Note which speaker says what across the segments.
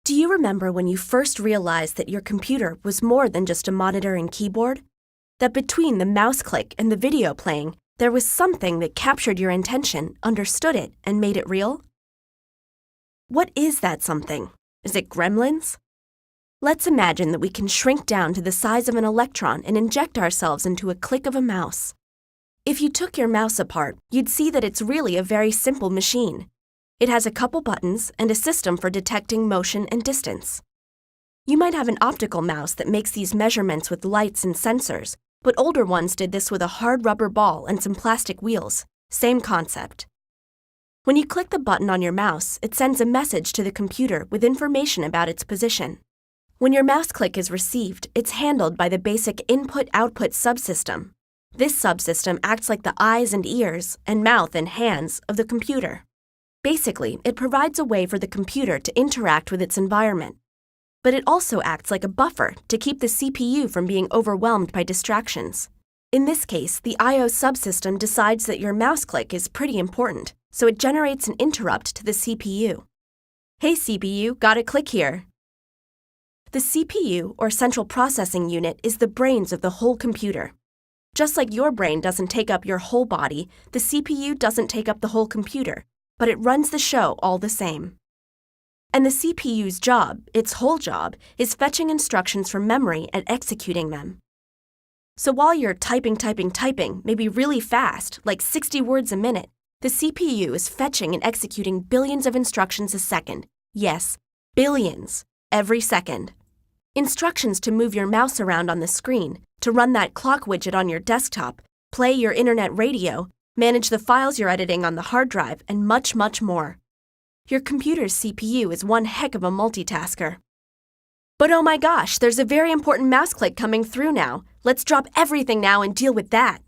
Speaker 1: Do you remember when you first realized that your computer was more than just a monitor and keyboard? That between the mouse click and the video playing, there was something that captured your attention, understood it, and made it real? What is that something? Is it gremlins? Let's imagine that we can shrink down to the size of an electron and inject ourselves into a click of a mouse. If you took your mouse apart, you'd see that it's really a very simple machine. It has a couple buttons and a system for detecting motion and distance. You might have an optical mouse that makes these measurements with lights and sensors, but older ones did this with a hard rubber ball and some plastic wheels. Same concept. When you click the button on your mouse, it sends a message to the computer with information about its position. When your mouse click is received, it's handled by the basic input-output subsystem. This subsystem acts like the eyes and ears and mouth and hands of the computer. Basically, it provides a way for the computer to interact with its environment. But it also acts like a buffer to keep the CPU from being overwhelmed by distractions. In this case, the I/O subsystem decides that your mouse click is pretty important, so it generates an interrupt to the CPU. Hey CPU, got a click here. The CPU, or central processing unit, is the brains of the whole computer. Just like your brain doesn't take up your whole body, the CPU doesn't take up the whole computer, but it runs the show all the same. And the CPU's job, its whole job, is fetching instructions from memory and executing them. So while you're typing, maybe really fast, like 60 words a minute, the CPU is fetching and executing billions of instructions a second. Yes, billions, every second. Instructions to move your mouse around on the screen, to run that clock widget on your desktop, play your internet radio, manage the files you're editing on the hard drive, and much, much more. Your computer's CPU is one heck of a multitasker. But oh my gosh, there's a very important mouse click coming through now. Let's drop everything now and deal with that.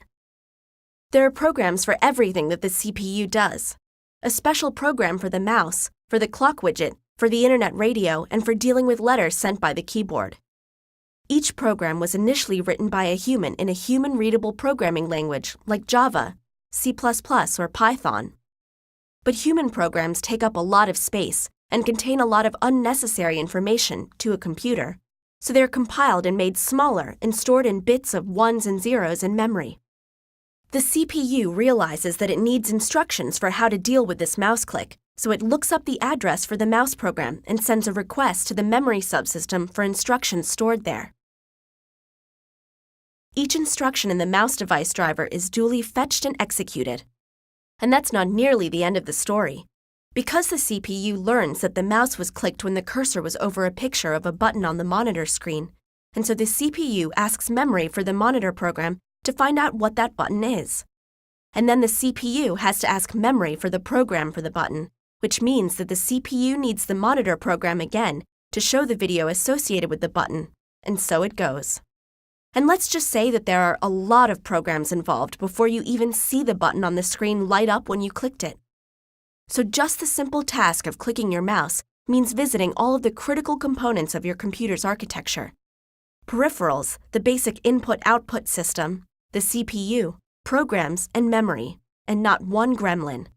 Speaker 1: There are programs for everything that the CPU does. A special program for the mouse, for the clock widget, for the internet radio, and for dealing with letters sent by the keyboard. Each program was initially written by a human in a human-readable programming language like Java, C++, or Python. But human programs take up a lot of space and contain a lot of unnecessary information to a computer, so they're compiled and made smaller and stored in bits of ones and zeros in memory. The CPU realizes that it needs instructions for how to deal with this mouse click, so it looks up the address for the mouse program and sends a request to the memory subsystem for instructions stored there. Each instruction in the mouse device driver is duly fetched and executed. And that's not nearly the end of the story. Because the CPU learns that the mouse was clicked when the cursor was over a picture of a button on the monitor screen, and so the CPU asks memory for the monitor program to find out what that button is. And then the CPU has to ask memory for the program for the button, which means that the CPU needs the monitor program again to show the video associated with the button, and so it goes. And let's just say that there are a lot of programs involved before you even see the button on the screen light up when you clicked it. So just the simple task of clicking your mouse means visiting all of the critical components of your computer's architecture. Peripherals, the basic input-output system, the CPU, programs, and memory, and not one gremlin.